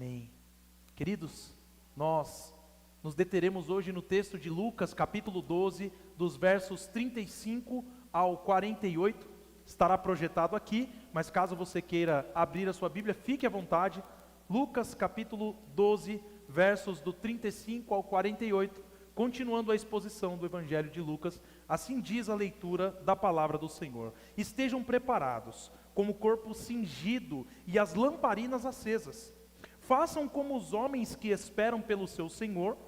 Amém. Queridos, nós nos deteremos hoje no texto de Lucas, capítulo 12, dos versos 35 ao 48. Estará projetado aqui, mas caso você queira abrir a sua Bíblia, fique à vontade. Lucas, capítulo 12, versos do 35 ao 48, continuando a exposição do Evangelho de Lucas. Assim diz a leitura da palavra do Senhor: estejam preparados, como o corpo cingido e as lamparinas acesas. Façam como os homens que esperam pelo seu Senhor,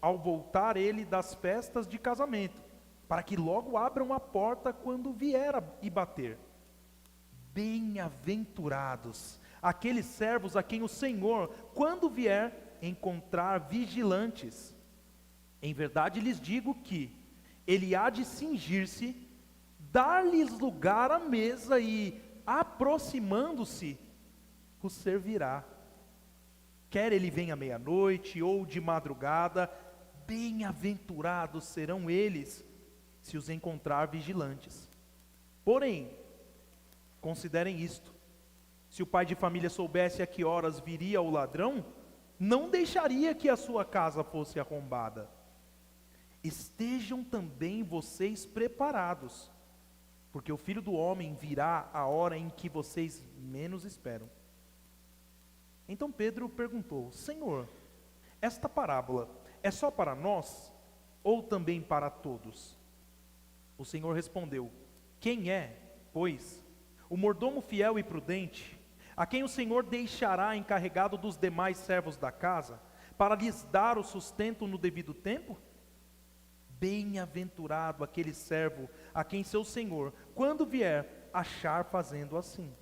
ao voltar ele das festas de casamento, para que logo abram a porta quando vier e bater. Bem-aventurados aqueles servos a quem o Senhor, quando vier, encontrar vigilantes. Em verdade lhes digo que ele há de cingir-se, dar-lhes lugar à mesa e, aproximando-se, os servirá. Quer ele venha à meia-noite ou de madrugada, bem-aventurados serão eles, se os encontrar vigilantes. Porém, considerem isto: se o pai de família soubesse a que horas viria o ladrão, não deixaria que a sua casa fosse arrombada. Estejam também vocês preparados, porque o Filho do Homem virá a hora em que vocês menos esperam. Então Pedro perguntou: Senhor, esta parábola é só para nós ou também para todos? O Senhor respondeu: quem é, pois, o mordomo fiel e prudente, a quem o Senhor deixará encarregado dos demais servos da casa, para lhes dar o sustento no devido tempo? Bem-aventurado aquele servo a quem seu Senhor, quando vier, achar fazendo assim.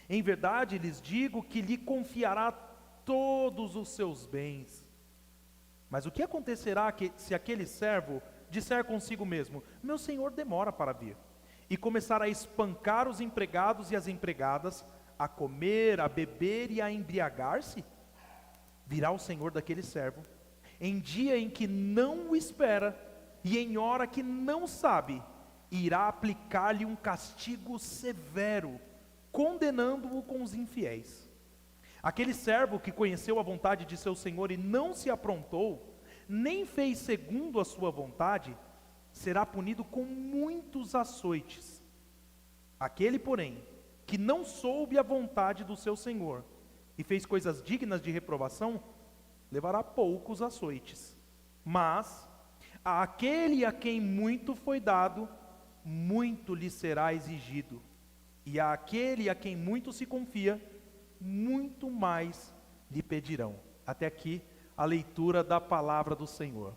Em verdade lhes digo que lhe confiará todos os seus bens. Mas o que acontecerá se aquele servo disser consigo mesmo: meu senhor demora para vir, e começar a espancar os empregados e as empregadas, a comer, a beber e a embriagar-se? Virá o senhor daquele servo, em dia em que não o espera, e em hora que não sabe, irá aplicar-lhe um castigo severo, condenando-o com os infiéis. Aquele servo que conheceu a vontade de seu senhor e não se aprontou, nem fez segundo a sua vontade, será punido com muitos açoites. Aquele, porém, que não soube a vontade do seu senhor e fez coisas dignas de reprovação, levará poucos açoites. Mas àquele a quem muito foi dado, muito lhe será exigido. E àquele a quem muito se confia, muito mais lhe pedirão. Até aqui a leitura da palavra do Senhor.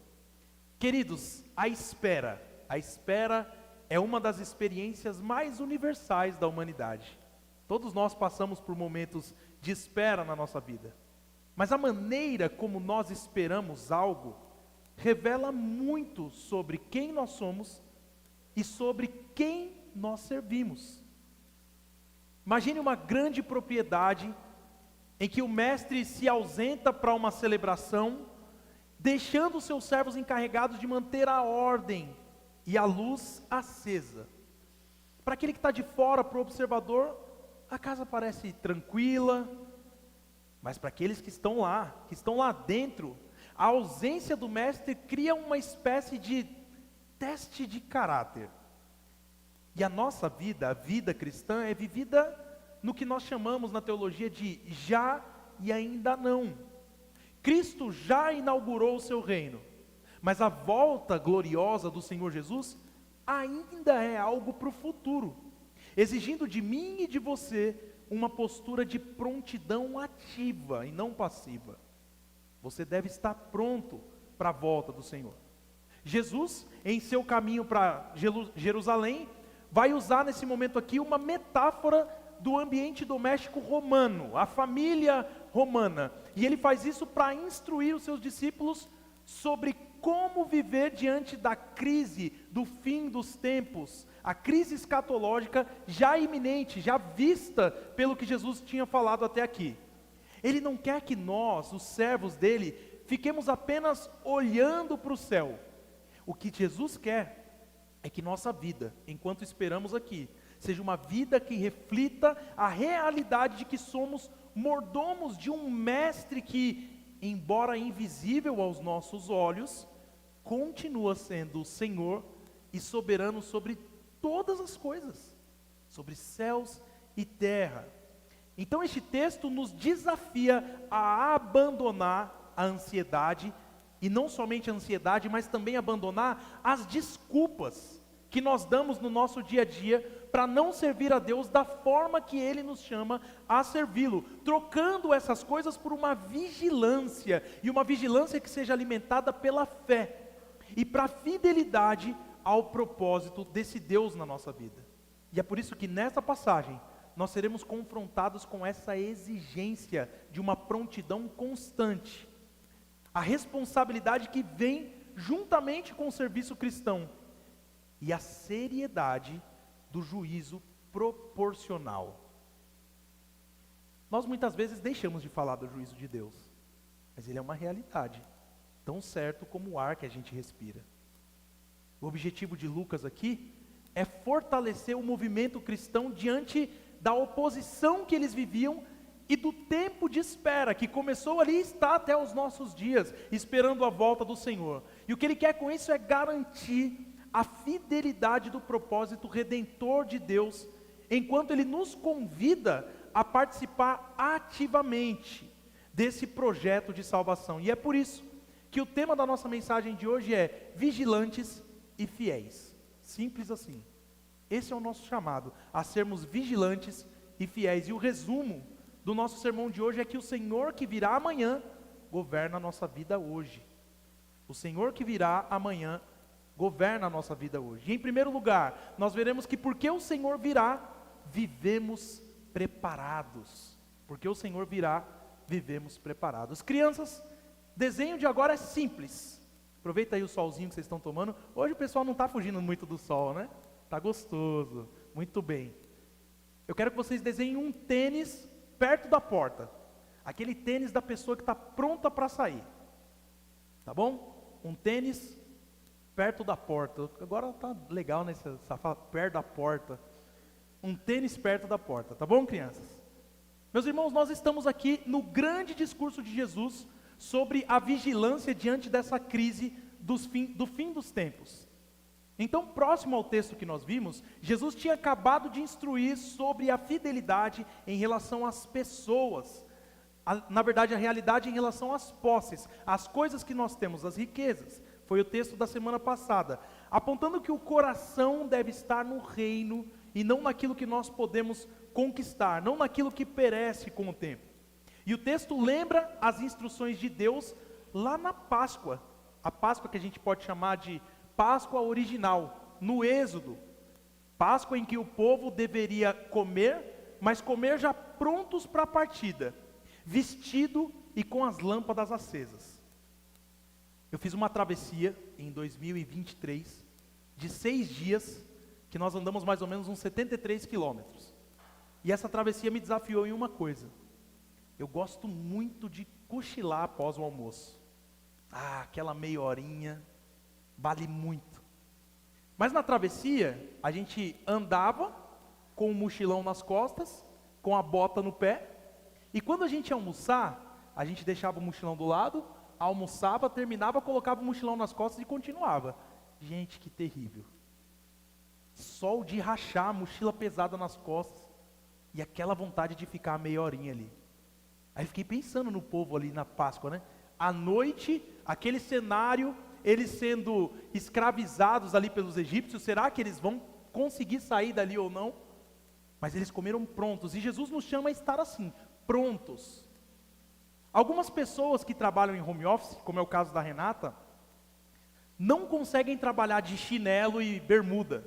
Queridos, a espera é uma das experiências mais universais da humanidade. Todos nós passamos por momentos de espera na nossa vida. Mas a maneira como nós esperamos algo revela muito sobre quem nós somos e sobre quem nós servimos. Imagine uma grande propriedade em que o mestre se ausenta para uma celebração, deixando os seus servos encarregados de manter a ordem e a luz acesa. Para aquele que está de fora, para o observador, a casa parece tranquila, mas para aqueles que estão lá dentro, a ausência do mestre cria uma espécie de teste de caráter. E a nossa vida, a vida cristã, é vivida no que nós chamamos na teologia de já e ainda não. Cristo já inaugurou o seu reino, mas a volta gloriosa do Senhor Jesus ainda é algo para o futuro, exigindo de mim e de você uma postura de prontidão ativa e não passiva. Você deve estar pronto para a volta do Senhor. Jesus, em seu caminho para Jerusalém, vai usar nesse momento aqui uma metáfora do ambiente doméstico romano, a família romana. E ele faz isso para instruir os seus discípulos sobre como viver diante da crise do fim dos tempos, a crise escatológica já iminente, já vista pelo que Jesus tinha falado até aqui. Ele não quer que nós, os servos dele, fiquemos apenas olhando para o céu. O que Jesus quer é que nossa vida, enquanto esperamos aqui, seja uma vida que reflita a realidade de que somos mordomos de um mestre que, embora invisível aos nossos olhos, continua sendo o Senhor e soberano sobre todas as coisas, sobre céus e terra. Então este texto nos desafia a abandonar a ansiedade, e não somente a ansiedade, mas também abandonar as desculpas que nós damos no nosso dia a dia para não servir a Deus da forma que Ele nos chama a servi-lo, trocando essas coisas por uma vigilância, e uma vigilância que seja alimentada pela fé, e para a fidelidade ao propósito desse Deus na nossa vida. E é por isso que nessa passagem, nós seremos confrontados com essa exigência de uma prontidão constante, a responsabilidade que vem juntamente com o serviço cristão, e a seriedade do juízo proporcional. Nós muitas vezes deixamos de falar do juízo de Deus, mas ele é uma realidade, tão certo como o ar que a gente respira. O objetivo de Lucas aqui é fortalecer o movimento cristão diante da oposição que eles viviam e do tempo de espera que começou ali e está até os nossos dias, esperando a volta do Senhor. E o que ele quer com isso é garantir a fidelidade do propósito redentor de Deus, enquanto Ele nos convida a participar ativamente desse projeto de salvação. E é por isso que o tema da nossa mensagem de hoje é vigilantes e fiéis. Simples assim. Esse é o nosso chamado, a sermos vigilantes e fiéis. E o resumo do nosso sermão de hoje é que o Senhor que virá amanhã governa a nossa vida hoje. O Senhor que virá amanhã governa a nossa vida hoje. E em primeiro lugar, nós veremos que porque o Senhor virá, vivemos preparados. Porque o Senhor virá, vivemos preparados. Crianças, desenho de agora é simples. Aproveita aí o solzinho que vocês estão tomando. Hoje o pessoal não está fugindo muito do sol, né? Está gostoso, muito bem. Eu quero que vocês desenhem um tênis perto da porta. Aquele tênis da pessoa que está pronta para sair. Tá bom? Um tênis perto da porta. Agora tá legal, né? Você fala perto da porta. Um tênis perto da porta, tá bom, crianças? Meus irmãos, nós estamos aqui no grande discurso de Jesus sobre a vigilância diante dessa crise do fim dos tempos. Então, próximo ao texto que nós vimos, Jesus tinha acabado de instruir sobre a fidelidade em relação às pessoas. Na verdade, a realidade em relação às posses, às coisas que nós temos, as riquezas. Foi o texto da semana passada, apontando que o coração deve estar no reino e não naquilo que nós podemos conquistar, não naquilo que perece com o tempo. E o texto lembra as instruções de Deus lá na Páscoa, a Páscoa que a gente pode chamar de Páscoa original, no Êxodo, Páscoa em que o povo deveria comer, mas comer já prontos para a partida, vestido e com as lâmpadas acesas. Eu fiz uma travessia em 2023, de 6 dias, que nós andamos mais ou menos uns 73 quilômetros. E essa travessia me desafiou em uma coisa. Eu gosto muito de cochilar após o almoço. Aquela meia horinha, vale muito. Mas na travessia, a gente andava com o mochilão nas costas, com a bota no pé, e quando a gente ia almoçar, a gente deixava o mochilão do lado, almoçava, terminava, colocava o mochilão nas costas e continuava. Gente, que terrível. Sol de rachar, mochila pesada nas costas, e aquela vontade de ficar meia horinha ali. Aí fiquei pensando no povo ali na Páscoa, né? À noite, aquele cenário, eles sendo escravizados ali pelos egípcios, será que eles vão conseguir sair dali ou não? Mas eles comeram prontos, e Jesus nos chama a estar assim, prontos. Algumas pessoas que trabalham em home office, como é o caso da Renata, não conseguem trabalhar de chinelo e bermuda.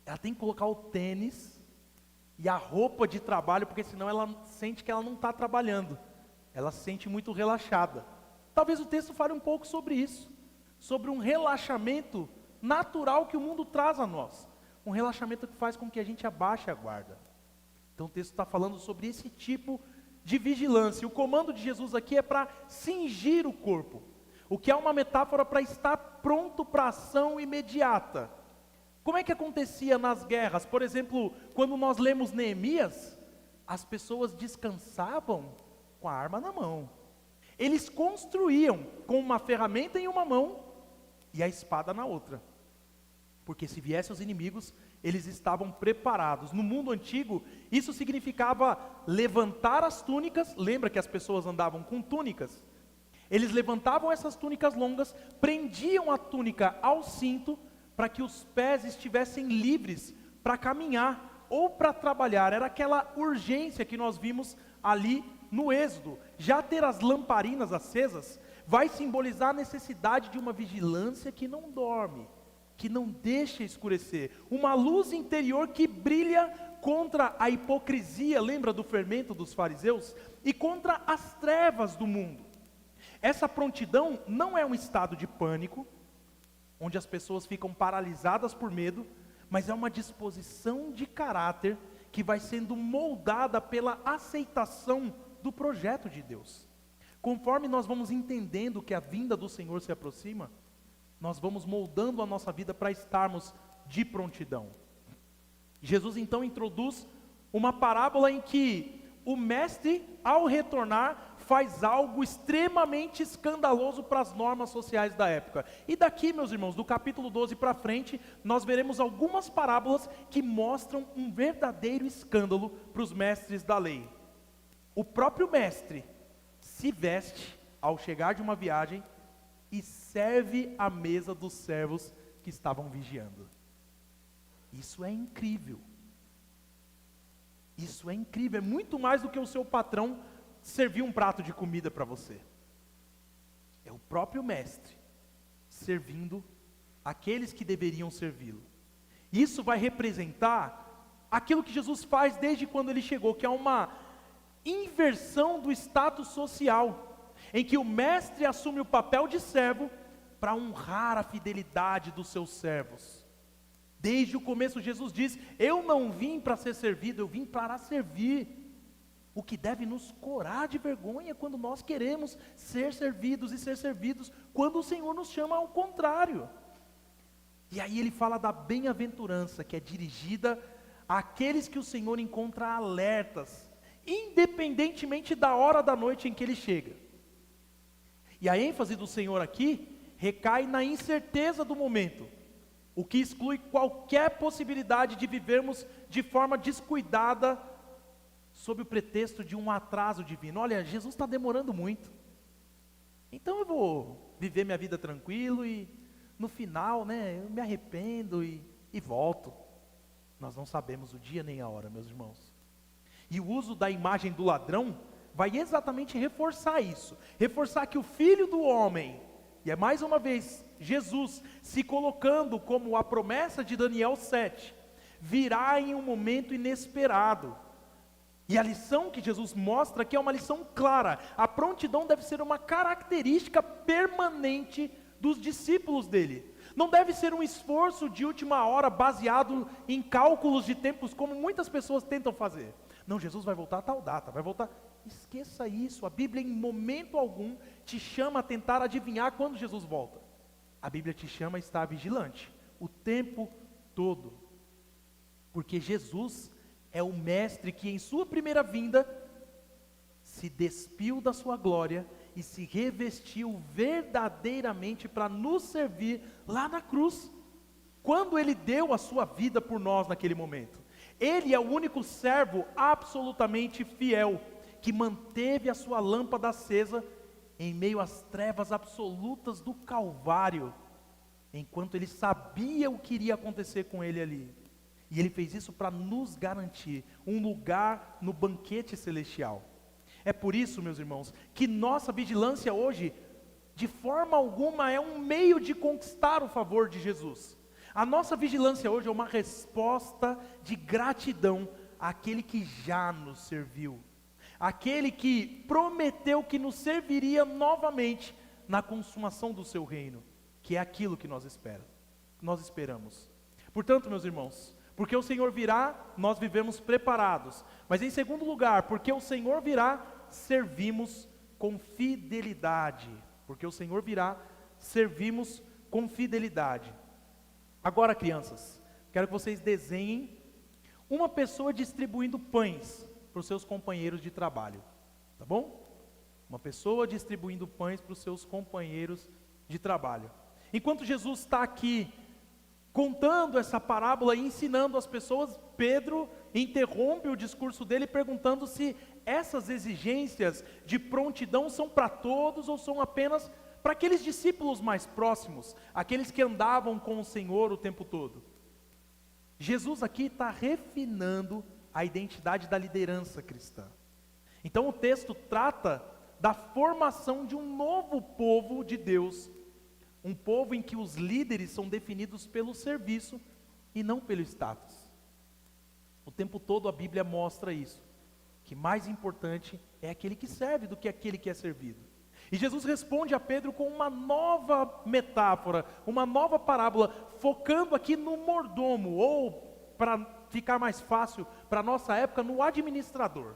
Ela tem que colocar o tênis e a roupa de trabalho, porque senão ela sente que ela não está trabalhando. Ela se sente muito relaxada. Talvez o texto fale um pouco sobre isso, sobre um relaxamento natural que o mundo traz a nós. Um relaxamento que faz com que a gente abaixe a guarda. Então o texto está falando sobre esse tipo de vigilância. O comando de Jesus aqui é para cingir o corpo, o que é uma metáfora para estar pronto para ação imediata. Como é que acontecia nas guerras? Por exemplo, quando nós lemos Neemias, as pessoas descansavam com a arma na mão. Eles construíam com uma ferramenta em uma mão e a espada na outra. Porque se viessem os inimigos, eles estavam preparados. No mundo antigo, isso significava levantar as túnicas. Lembra que as pessoas andavam com túnicas? Eles levantavam essas túnicas longas, prendiam a túnica ao cinto, para que os pés estivessem livres para caminhar ou para trabalhar. Era aquela urgência que nós vimos ali no Êxodo. Já ter as lamparinas acesas vai simbolizar a necessidade de uma vigilância que não dorme, que não deixa escurecer, uma luz interior que brilha contra a hipocrisia, lembra do fermento dos fariseus? E contra as trevas do mundo. Essa prontidão não é um estado de pânico, onde as pessoas ficam paralisadas por medo, mas é uma disposição de caráter que vai sendo moldada pela aceitação do projeto de Deus. Conforme nós vamos entendendo que a vinda do Senhor se aproxima, nós vamos moldando a nossa vida para estarmos de prontidão. Jesus então introduz uma parábola em que o mestre, ao retornar, faz algo extremamente escandaloso para as normas sociais da época. E daqui, meus irmãos, do capítulo 12 para frente, nós veremos algumas parábolas que mostram um verdadeiro escândalo para os mestres da lei. O próprio mestre se veste ao chegar de uma viagem e serve à mesa dos servos que estavam vigiando. Isso é incrível. Isso é incrível, é muito mais do que o seu patrão servir um prato de comida para você. É o próprio mestre servindo aqueles que deveriam servi-lo. Isso vai representar aquilo que Jesus faz desde quando ele chegou, que é uma inversão do status social, em que o mestre assume o papel de servo para honrar a fidelidade dos seus servos. Desde o começo Jesus diz: eu não vim para ser servido, eu vim para servir. O que deve nos corar de vergonha quando nós queremos ser servidos e ser servidos, quando o Senhor nos chama ao contrário. E aí ele fala da bem-aventurança que é dirigida àqueles que o Senhor encontra alertas, independentemente da hora da noite em que ele chega. E a ênfase do Senhor aqui recai na incerteza do momento, o que exclui qualquer possibilidade de vivermos de forma descuidada, sob o pretexto de um atraso divino. Olha, Jesus está demorando muito, então eu vou viver minha vida tranquilo e no final, eu me arrependo e volto. Nós não sabemos o dia nem a hora, meus irmãos. E o uso da imagem do ladrão vai exatamente reforçar isso, reforçar que o Filho do Homem, e é mais uma vez Jesus se colocando como a promessa de Daniel 7, virá em um momento inesperado. E a lição que Jesus mostra aqui é uma lição clara. A prontidão deve ser uma característica permanente dos discípulos dele. Não deve ser um esforço de última hora baseado em cálculos de tempos, como muitas pessoas tentam fazer. Não, Jesus vai voltar a tal data, vai voltar. Esqueça isso. A Bíblia em momento algum te chama a tentar adivinhar quando Jesus volta. A Bíblia te chama a estar vigilante o tempo todo. Porque Jesus é o mestre que em sua primeira vinda se despiu da sua glória e se revestiu verdadeiramente para nos servir lá na cruz, quando ele deu a sua vida por nós naquele momento. Ele é o único servo absolutamente fiel, que manteve a sua lâmpada acesa em meio às trevas absolutas do Calvário, enquanto ele sabia o que iria acontecer com ele ali. E ele fez isso para nos garantir um lugar no banquete celestial. É por isso, meus irmãos, que nossa vigilância hoje, de forma alguma, é um meio de conquistar o favor de Jesus. A nossa vigilância hoje é uma resposta de gratidão àquele que já nos serviu, aquele que prometeu que nos serviria novamente na consumação do seu reino, que é aquilo que nós esperamos. Portanto, meus irmãos, porque o Senhor virá, nós vivemos preparados. Mas em segundo lugar, porque o Senhor virá, servimos com fidelidade. Porque o Senhor virá, servimos com fidelidade. Agora, crianças, quero que vocês desenhem uma pessoa distribuindo pães para os seus companheiros de trabalho, tá bom? Uma pessoa distribuindo pães para os seus companheiros de trabalho. Enquanto Jesus está aqui contando essa parábola e ensinando as pessoas, Pedro interrompe o discurso dele perguntando se essas exigências de prontidão são para todos ou são apenas para aqueles discípulos mais próximos, aqueles que andavam com o Senhor o tempo todo. Jesus aqui está refinando a identidade da liderança cristã. Então o texto trata da formação de um novo povo de Deus, um povo em que os líderes são definidos pelo serviço e não pelo status. O tempo todo a Bíblia mostra isso, que mais importante é aquele que serve do que aquele que é servido. E Jesus responde a Pedro com uma nova metáfora, uma nova parábola, focando aqui no mordomo, ou, para ficar mais fácil para a nossa época, no administrador.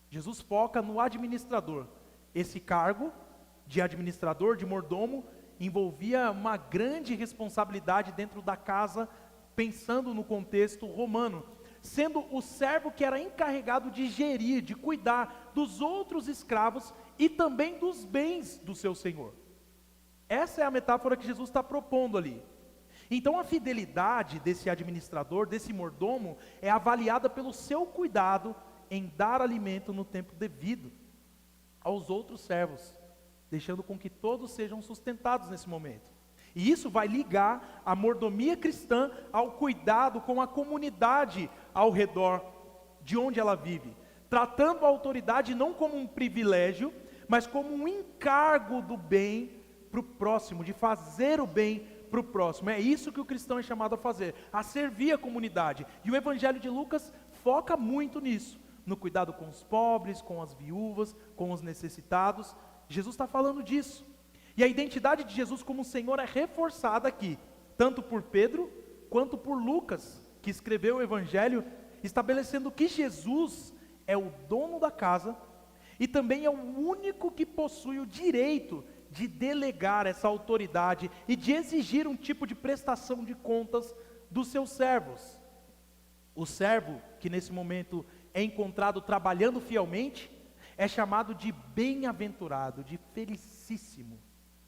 Jesus foca no administrador. Esse cargo de administrador, de mordomo, envolvia uma grande responsabilidade dentro da casa, pensando no contexto romano, sendo o servo que era encarregado de gerir, de cuidar dos outros escravos e também dos bens do seu senhor. Essa é a metáfora que Jesus está propondo ali. Então a fidelidade desse administrador, desse mordomo, é avaliada pelo seu cuidado em dar alimento no tempo devido aos outros servos, deixando com que todos sejam sustentados nesse momento. E isso vai ligar a mordomia cristã ao cuidado com a comunidade ao redor de onde ela vive, tratando a autoridade não como um privilégio, mas como um encargo do bem para o próximo, de fazer o bem para o próximo. É isso que o cristão é chamado a fazer, a servir a comunidade. E o Evangelho de Lucas foca muito nisso, no cuidado com os pobres, com as viúvas, com os necessitados. Jesus está falando disso. E a identidade de Jesus como Senhor é reforçada aqui, tanto por Pedro, quanto por Lucas, que escreveu o Evangelho, estabelecendo que Jesus é o dono da casa, e também é o único que possui o direito de delegar essa autoridade, e de exigir um tipo de prestação de contas dos seus servos. O servo, que nesse momento é encontrado trabalhando fielmente, é chamado de bem-aventurado, de felicíssimo,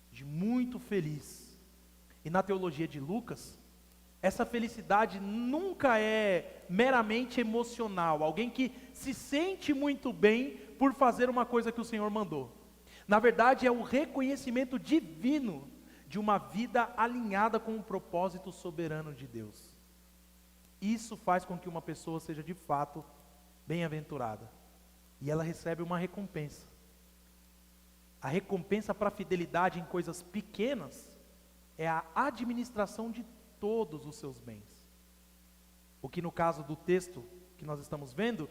de muito feliz. E na teologia de Lucas, essa felicidade nunca é meramente emocional, alguém que se sente muito bem por fazer uma coisa que o Senhor mandou. Na verdade, é o reconhecimento divino de uma vida alinhada com o propósito soberano de Deus. Isso faz com que uma pessoa seja de fato bem-aventurada. E ela recebe uma recompensa. A recompensa para a fidelidade em coisas pequenas é a administração de todos os seus bens. O que no caso do texto que nós estamos vendo,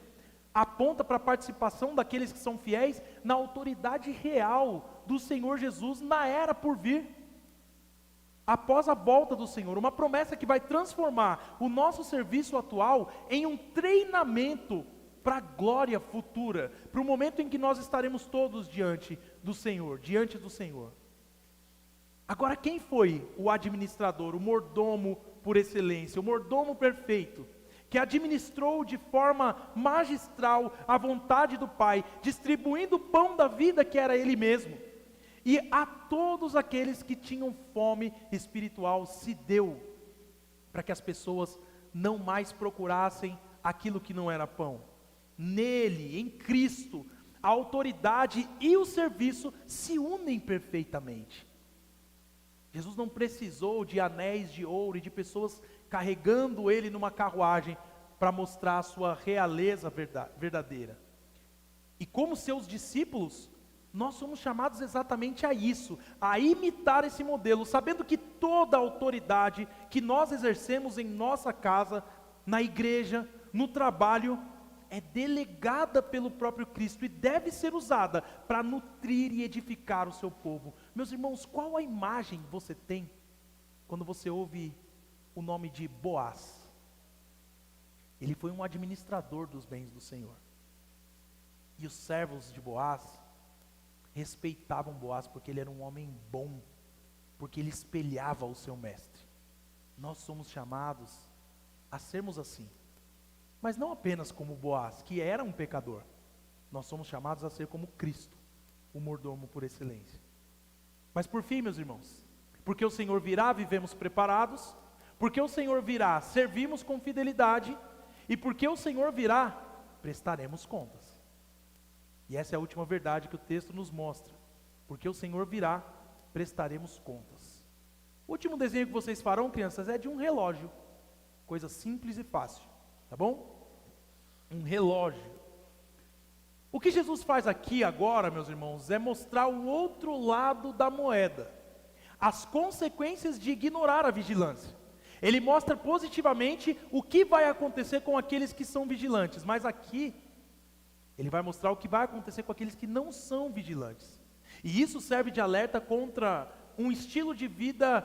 aponta para a participação daqueles que são fiéis na autoridade real do Senhor Jesus na era por vir. Após a volta do Senhor, uma promessa que vai transformar o nosso serviço atual em um treinamento para a glória futura, para o momento em que nós estaremos todos diante do Senhor. Agora, quem foi o administrador, o mordomo por excelência, o mordomo perfeito, que administrou de forma magistral a vontade do Pai, distribuindo o pão da vida que era Ele mesmo, e a todos aqueles que tinham fome espiritual se deu, para que as pessoas não mais procurassem aquilo que não era pão. Nele, em Cristo, a autoridade e o serviço se unem perfeitamente. Jesus não precisou de anéis de ouro e de pessoas carregando ele numa carruagem para mostrar a sua realeza verdadeira. E como seus discípulos, nós somos chamados exatamente a isso, a imitar esse modelo, sabendo que toda a autoridade que nós exercemos em nossa casa, na igreja, no trabalho, é delegada pelo próprio Cristo e deve ser usada para nutrir e edificar o seu povo. Meus irmãos, qual a imagem você tem quando você ouve o nome de Boaz? Ele foi um administrador dos bens do Senhor. E os servos de Boaz respeitavam Boaz porque ele era um homem bom, porque ele espelhava o seu mestre. Nós somos chamados a sermos assim. Mas não apenas como Boaz, que era um pecador. Nós somos chamados a ser como Cristo, o mordomo por excelência. Mas por fim, meus irmãos, porque o Senhor virá, vivemos preparados, porque o Senhor virá, servimos com fidelidade, e porque o Senhor virá, prestaremos contas. E essa é a última verdade que o texto nos mostra. Porque o Senhor virá, prestaremos contas. O último desenho que vocês farão, crianças, é de um relógio. Coisa simples e fácil, tá bom? Um relógio. O que Jesus faz aqui agora, meus irmãos, é mostrar o outro lado da moeda. As consequências de ignorar a vigilância. Ele mostra positivamente o que vai acontecer com aqueles que são vigilantes. Mas aqui, ele vai mostrar o que vai acontecer com aqueles que não são vigilantes. E isso serve de alerta contra um estilo de vida,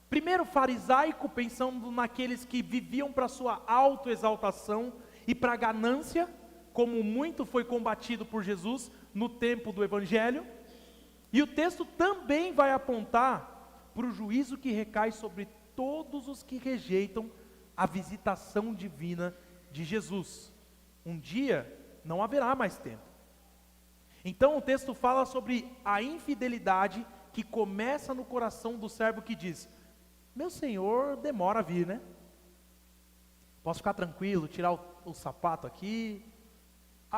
primeiro farisaico, pensando naqueles que viviam para sua autoexaltação e para a ganância, como muito foi combatido por Jesus no tempo do Evangelho. E o texto também vai apontar para o juízo que recai sobre todos os que rejeitam a visitação divina de Jesus. Um dia não haverá mais tempo. Então o texto fala sobre a infidelidade que começa no coração do servo que diz: meu senhor demora a vir, né? Posso ficar tranquilo, tirar o sapato aqui,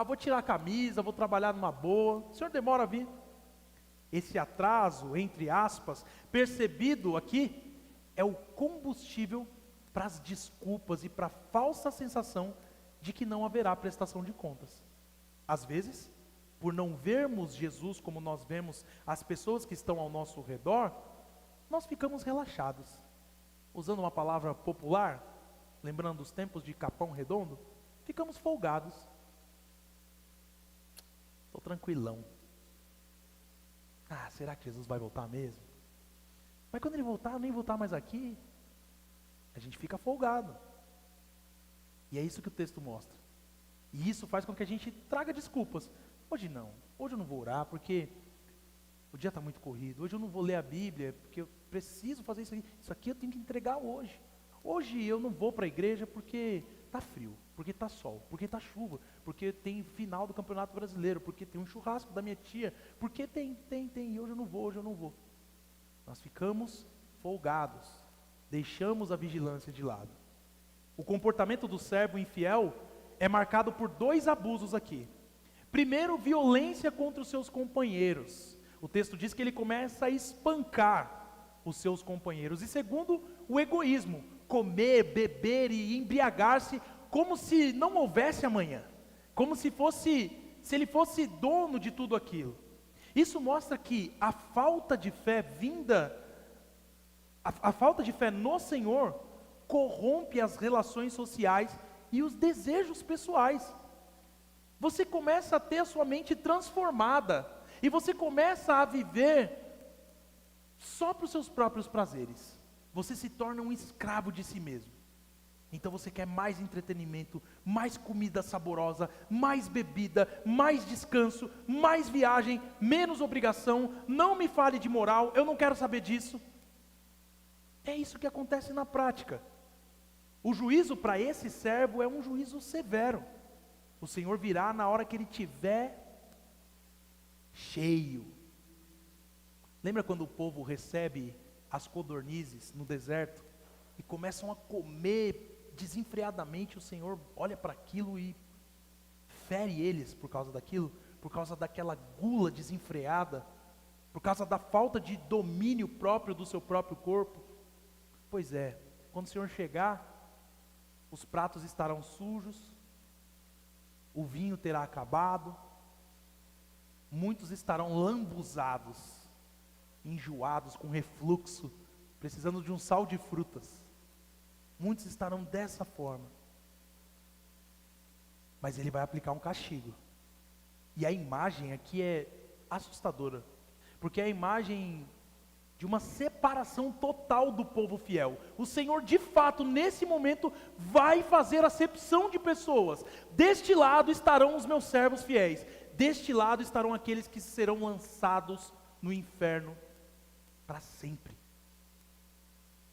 vou tirar a camisa, vou trabalhar numa boa, o senhor demora a vir. Esse atraso, entre aspas, percebido aqui, é o combustível para as desculpas e para a falsa sensação de que não haverá prestação de contas. Às vezes, por não vermos Jesus como nós vemos as pessoas que estão ao nosso redor, nós ficamos relaxados. Usando uma palavra popular, lembrando os tempos de Capão Redondo, ficamos folgados. Estou tranquilão. Será que Jesus vai voltar mesmo? Mas quando ele voltar, eu nem vou estar mais aqui. A gente fica folgado. E é isso que o texto mostra. E isso faz com que a gente traga desculpas. Hoje não, hoje eu não vou orar porque o dia está muito corrido. Hoje eu não vou ler a Bíblia porque eu preciso fazer isso aqui. Isso aqui eu tenho que entregar hoje. Hoje eu não vou para a igreja porque está frio, porque está sol, porque está chuva, porque tem final do Campeonato Brasileiro, porque tem um churrasco da minha tia, porque tem, e hoje eu não vou. Nós ficamos folgados, deixamos a vigilância de lado. O comportamento do servo infiel é marcado por dois abusos aqui. Primeiro, violência contra os seus companheiros. O texto diz que ele começa a espancar os seus companheiros. E segundo, o egoísmo, comer, beber e embriagar-se como se não houvesse amanhã, como se ele fosse dono de tudo aquilo. Isso mostra que a falta de fé a falta de fé no Senhor corrompe as relações sociais e os desejos pessoais. Você começa a ter a sua mente transformada e você começa a viver só para os seus próprios prazeres. Você se torna um escravo de si mesmo. Então você quer mais entretenimento, mais comida saborosa, mais bebida, mais descanso, mais viagem, menos obrigação. Não me fale de moral, eu não quero saber disso. É isso que acontece na prática. O juízo para esse servo é um juízo severo. O Senhor virá na hora que ele estiver cheio. Lembra quando o povo recebe as codornizes no deserto e começam a comer desenfreadamente? O Senhor olha para aquilo e fere eles por causa daquilo, por causa daquela gula desenfreada, por causa da falta de domínio próprio do seu próprio corpo. Pois é, quando o Senhor chegar, os pratos estarão sujos, o vinho terá acabado, muitos estarão lambuzados, enjoados, com refluxo, precisando de um sal de frutas. Muitos estarão dessa forma. Mas ele vai aplicar um castigo. E a imagem aqui é assustadora, porque é a imagem de uma separação total do povo fiel. O Senhor, de fato, nesse momento, vai fazer acepção de pessoas. Deste lado estarão os meus servos fiéis, deste lado estarão aqueles que serão lançados no inferno para sempre.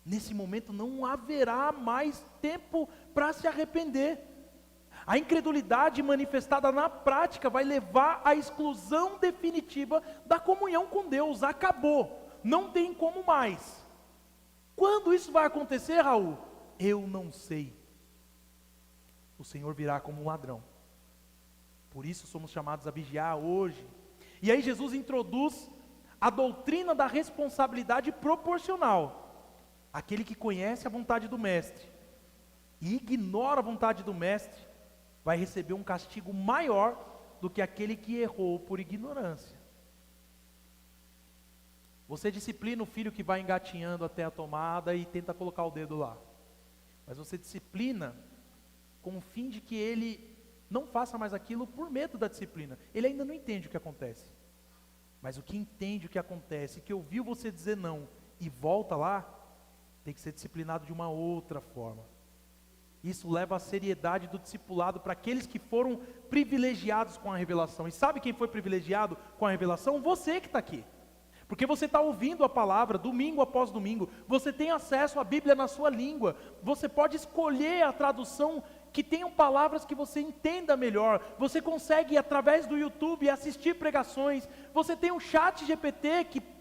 Nesse momento não haverá mais tempo para se arrepender. A incredulidade manifestada na prática vai levar à exclusão definitiva da comunhão com Deus. Acabou, não tem como mais. Quando isso vai acontecer, Raul? Eu não sei. O Senhor virá como um ladrão. Por isso somos chamados a vigiar hoje. E aí Jesus introduz a doutrina da responsabilidade proporcional. Aquele que conhece a vontade do mestre e ignora a vontade do mestre, vai receber um castigo maior do que aquele que errou por ignorância. Você disciplina o filho que vai engatinhando até a tomada e tenta colocar o dedo lá. Mas você disciplina com o fim de que ele não faça mais aquilo por medo da disciplina. Ele ainda não entende o que acontece. Mas o que entende o que acontece, que ouviu você dizer não e volta lá, tem que ser disciplinado de uma outra forma. Isso leva à seriedade do discipulado para aqueles que foram privilegiados com a revelação. E sabe quem foi privilegiado com a revelação? Você que está aqui. Porque você está ouvindo a palavra domingo após domingo, você tem acesso à Bíblia na sua língua, você pode escolher a tradução que tenham palavras que você entenda melhor, você consegue através do YouTube assistir pregações, você tem um chat GPT que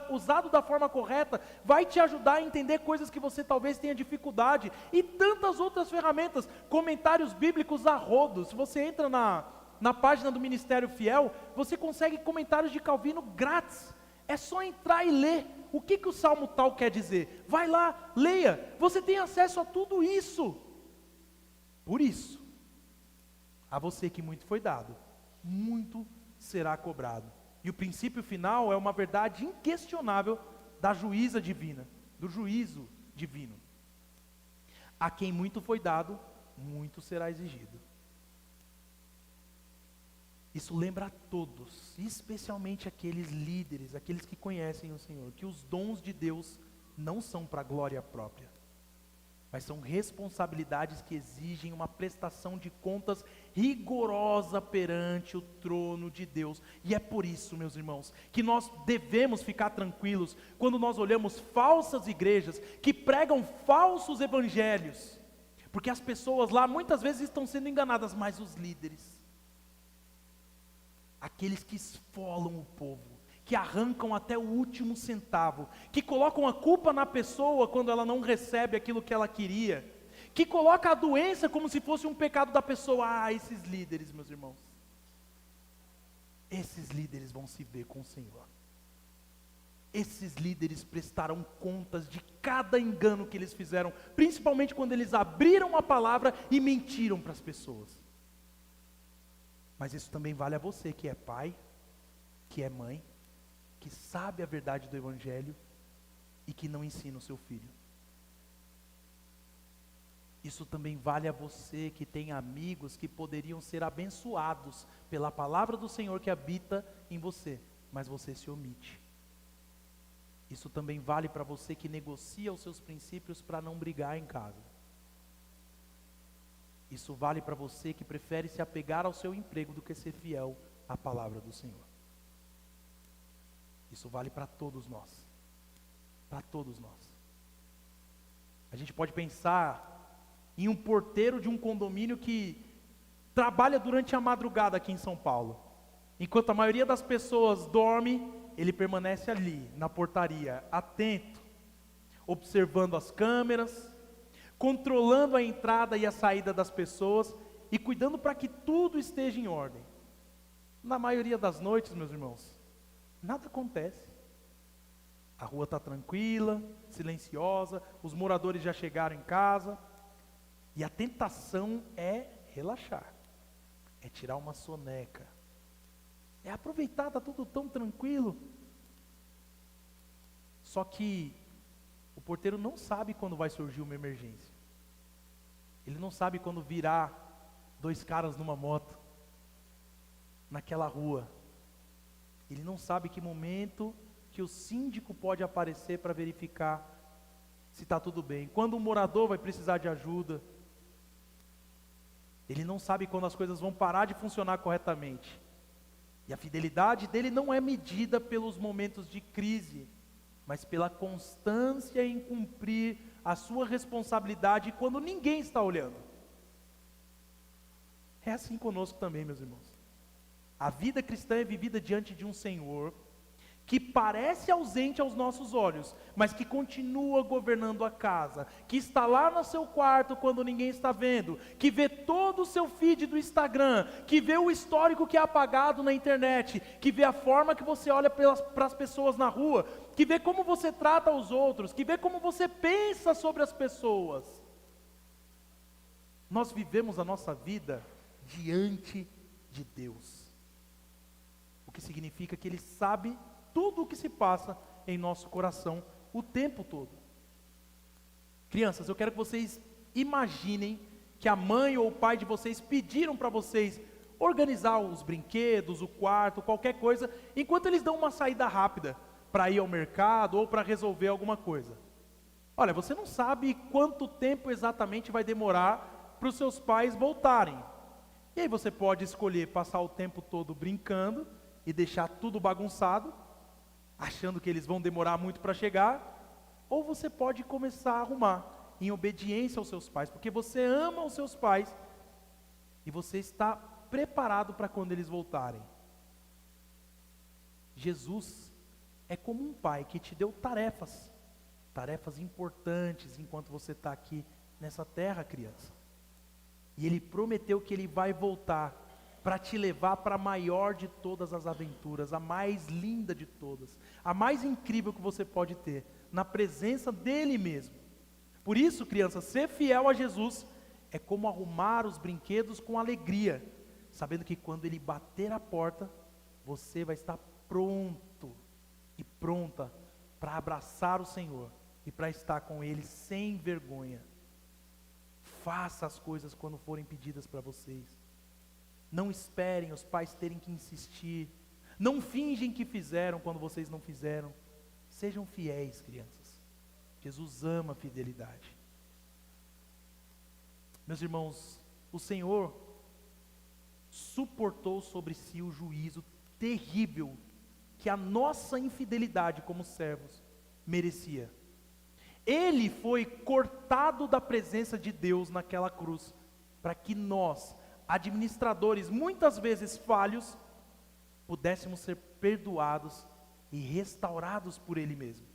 usado da forma correta, vai te ajudar a entender coisas que você talvez tenha dificuldade, e tantas outras ferramentas, comentários bíblicos a rodo. Se você entra na página do Ministério Fiel, você consegue comentários de Calvino grátis. É só entrar e ler. O que o salmo tal quer dizer? Vai lá, leia. Você tem acesso a tudo isso. Por isso, a você que muito foi dado, muito será cobrado. E o princípio final é uma verdade inquestionável da juíza divina, do juízo divino. A quem muito foi dado, muito será exigido. Isso lembra a todos, especialmente aqueles líderes, aqueles que conhecem o Senhor, que os dons de Deus não são para a glória própria, mas são responsabilidades que exigem uma prestação de contas rigorosa perante o trono de Deus. E é por isso, meus irmãos, que nós devemos ficar tranquilos quando nós olhamos falsas igrejas que pregam falsos evangelhos, porque as pessoas lá muitas vezes estão sendo enganadas, mas os líderes, aqueles que esfolam o povo, que arrancam até o último centavo, que colocam a culpa na pessoa quando ela não recebe aquilo que ela queria, que coloca a doença como se fosse um pecado da pessoa. Esses líderes, meus irmãos, esses líderes vão se ver com o Senhor. Esses líderes prestarão contas de cada engano que eles fizeram, principalmente quando eles abriram a palavra e mentiram para as pessoas. Mas isso também vale a você que é pai, que é mãe, que sabe a verdade do Evangelho e que não ensina o seu filho. Isso também vale a você que tem amigos que poderiam ser abençoados pela palavra do Senhor que habita em você, mas você se omite. Isso também vale para você que negocia os seus princípios para não brigar em casa. Isso vale para você que prefere se apegar ao seu emprego do que ser fiel à palavra do Senhor. Isso vale para todos nós. Para todos nós. A gente pode pensar em um porteiro de um condomínio que trabalha durante a madrugada aqui em São Paulo. Enquanto a maioria das pessoas dorme, ele permanece ali, na portaria, atento, observando as câmeras, controlando a entrada e a saída das pessoas e cuidando para que tudo esteja em ordem. Na maioria das noites, meus irmãos, nada acontece. A rua está tranquila, silenciosa, os moradores já chegaram em casa, e a tentação é relaxar, é tirar uma soneca, é aproveitar, está tudo tão tranquilo. Só que o porteiro não sabe quando vai surgir uma emergência. Ele não sabe quando virá 2 caras numa moto, naquela rua. Ele não sabe que momento que o síndico pode aparecer para verificar se está tudo bem. Quando um morador vai precisar de ajuda. Ele não sabe quando as coisas vão parar de funcionar corretamente. E a fidelidade dele não é medida pelos momentos de crise, mas pela constância em cumprir a sua responsabilidade quando ninguém está olhando. É assim conosco também, meus irmãos. A vida cristã é vivida diante de um Senhor que parece ausente aos nossos olhos, mas que continua governando a casa, que está lá no seu quarto quando ninguém está vendo, que vê todo o seu feed do Instagram, que vê o histórico que é apagado na internet, que vê a forma que você olha para as pessoas na rua, que vê como você trata os outros, que vê como você pensa sobre as pessoas. Nós vivemos a nossa vida diante de Deus, o que significa que Ele sabe tudo o que se passa em nosso coração o tempo todo. Crianças, eu quero que vocês imaginem que a mãe ou o pai de vocês pediram para vocês organizar os brinquedos, o quarto, qualquer coisa, enquanto eles dão uma saída rápida para ir ao mercado ou para resolver alguma coisa. Olha, você não sabe quanto tempo exatamente vai demorar para os seus pais voltarem. E aí você pode escolher passar o tempo todo brincando e deixar tudo bagunçado, achando que eles vão demorar muito para chegar, ou você pode começar a arrumar em obediência aos seus pais, porque você ama os seus pais e você está preparado para quando eles voltarem. Jesus é como um pai que te deu tarefas importantes enquanto você está aqui nessa terra, criança. E Ele prometeu que Ele vai voltar para te levar para a maior de todas as aventuras, a mais linda de todas, a mais incrível que você pode ter, na presença dEle mesmo. Por isso, criança, ser fiel a Jesus é como arrumar os brinquedos com alegria, sabendo que quando Ele bater a porta, você vai estar pronto e pronta para abraçar o Senhor e para estar com Ele sem vergonha. Faça as coisas quando forem pedidas para vocês. Não esperem os pais terem que insistir. Não fingem que fizeram quando vocês não fizeram. Sejam fiéis, crianças. Jesus ama a fidelidade. Meus irmãos, o Senhor suportou sobre si o juízo terrível que a nossa infidelidade como servos merecia. Ele foi cortado da presença de Deus naquela cruz, para que nós, administradores muitas vezes falhos, pudéssemos ser perdoados e restaurados por Ele mesmo.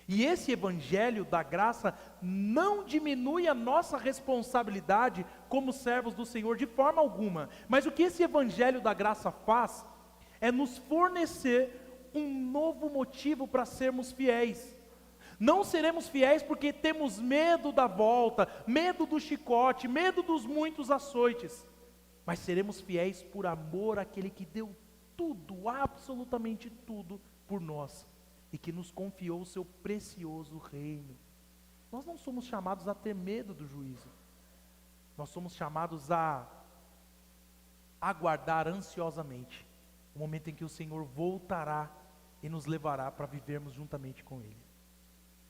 E esse evangelho da graça não diminui a nossa responsabilidade como servos do Senhor de forma alguma, mas o que esse evangelho da graça faz é nos fornecer um novo motivo para sermos fiéis. Não seremos fiéis porque temos medo da volta, medo do chicote, medo dos muitos açoites, mas seremos fiéis por amor àquele que deu tudo, absolutamente tudo por nós, e que nos confiou o seu precioso reino. Nós não somos chamados a ter medo do juízo, nós somos chamados a aguardar ansiosamente o momento em que o Senhor voltará e nos levará para vivermos juntamente com Ele.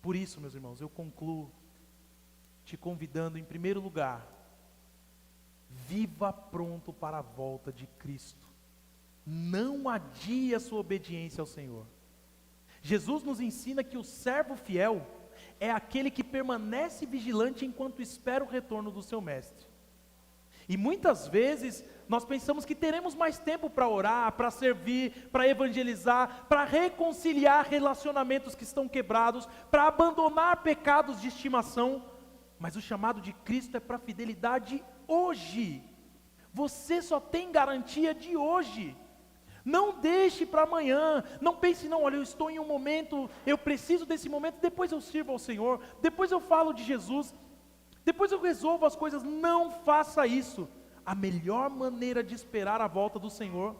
Por isso, meus irmãos, eu concluo te convidando, em primeiro lugar, viva pronto para a volta de Cristo. Não adie a sua obediência ao Senhor. Jesus nos ensina que o servo fiel é aquele que permanece vigilante enquanto espera o retorno do seu mestre. E muitas vezes nós pensamos que teremos mais tempo para orar, para servir, para evangelizar, para reconciliar relacionamentos que estão quebrados, para abandonar pecados de estimação, mas o chamado de Cristo é para a fidelidade hoje. Você só tem garantia de hoje. Não deixe para amanhã, não pense, não, olha, eu estou em um momento, eu preciso desse momento, depois eu sirvo ao Senhor, depois eu falo de Jesus, depois eu resolvo as coisas. Não faça isso. A melhor maneira de esperar a volta do Senhor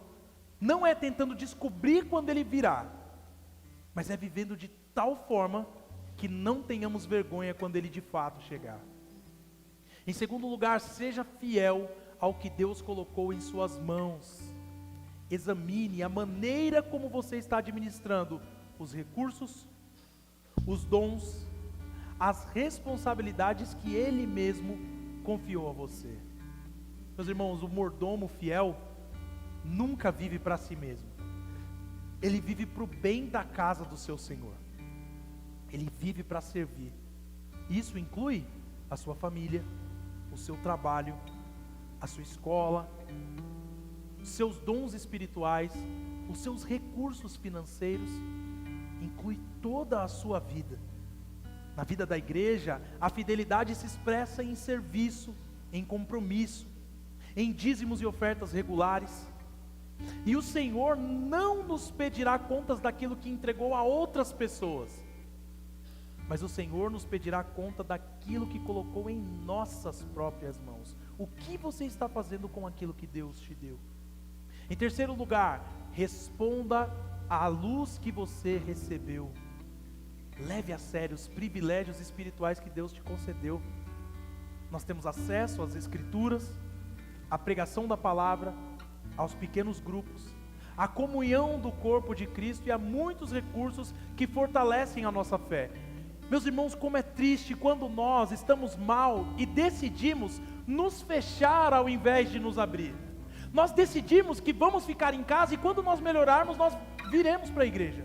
não é tentando descobrir quando Ele virá, mas é vivendo de tal forma que não tenhamos vergonha quando Ele de fato chegar. Em segundo lugar, seja fiel ao que Deus colocou em suas mãos. Examine a maneira como você está administrando os recursos, os dons, as responsabilidades que Ele mesmo confiou a você. Meus irmãos, o mordomo fiel nunca vive para si mesmo. Ele vive para o bem da casa do seu Senhor. Ele vive para servir. Isso inclui a sua família, o seu trabalho, a sua escola, os seus dons espirituais, os seus recursos financeiros, inclui toda a sua vida. Na vida da igreja, a fidelidade se expressa em serviço, em compromisso, em dízimos e ofertas regulares. E o Senhor não nos pedirá contas daquilo que entregou a outras pessoas, mas o Senhor nos pedirá conta daquilo que colocou em nossas próprias mãos. O que você está fazendo com aquilo que Deus te deu? Em terceiro lugar, responda à luz que você recebeu. Leve a sério os privilégios espirituais que Deus te concedeu. Nós temos acesso às Escrituras, à pregação da palavra, aos pequenos grupos, à comunhão do corpo de Cristo e a muitos recursos que fortalecem a nossa fé. Meus irmãos, como é triste quando nós estamos mal e decidimos nos fechar ao invés de nos abrir. Nós decidimos que vamos ficar em casa e quando nós melhorarmos, nós viremos para a igreja.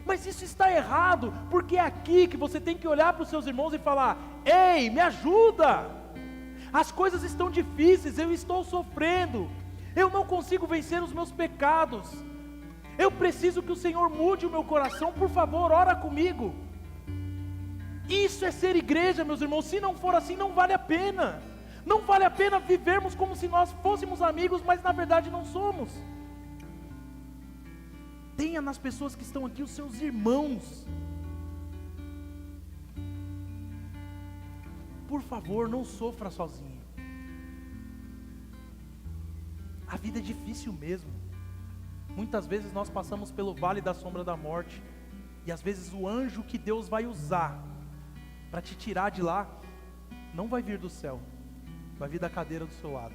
Mas isso está errado, porque é aqui que você tem que olhar para os seus irmãos e falar: ei, me ajuda, as coisas estão difíceis, eu estou sofrendo, eu não consigo vencer os meus pecados, eu preciso que o Senhor mude o meu coração, por favor, ora comigo. Isso é ser igreja, meus irmãos. Se não for assim, não vale a pena. Não vale a pena vivermos como se nós fôssemos amigos, mas na verdade não somos. Tenha nas pessoas que estão aqui os seus irmãos. Por favor, não sofra sozinho. A vida é difícil mesmo. Muitas vezes nós passamos pelo vale da sombra da morte, e às vezes o anjo que Deus vai usar para te tirar de lá, não vai vir do céu, vai vir da cadeira do seu lado.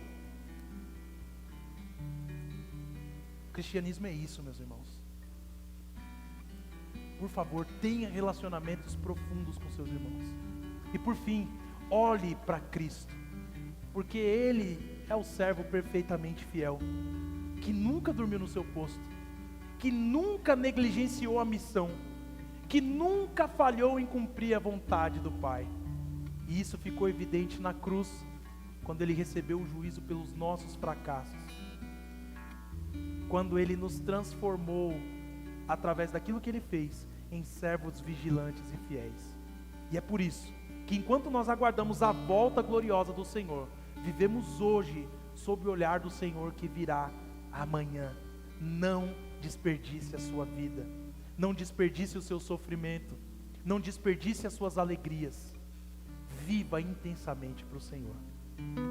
O cristianismo é isso, meus irmãos. Por favor, tenha relacionamentos profundos com seus irmãos. E por fim, olhe para Cristo, porque Ele é o servo perfeitamente fiel, que nunca dormiu no seu posto, que nunca negligenciou a missão, que nunca falhou em cumprir a vontade do Pai. E isso ficou evidente na cruz, quando Ele recebeu o juízo pelos nossos fracassos, quando Ele nos transformou, através daquilo que Ele fez, em servos vigilantes e fiéis. E é por isso que enquanto nós aguardamos a volta gloriosa do Senhor, vivemos hoje sob o olhar do Senhor que virá amanhã. Não desperdice a sua vida, não desperdice o seu sofrimento, não desperdice as suas alegrias. Viva intensamente para o Senhor.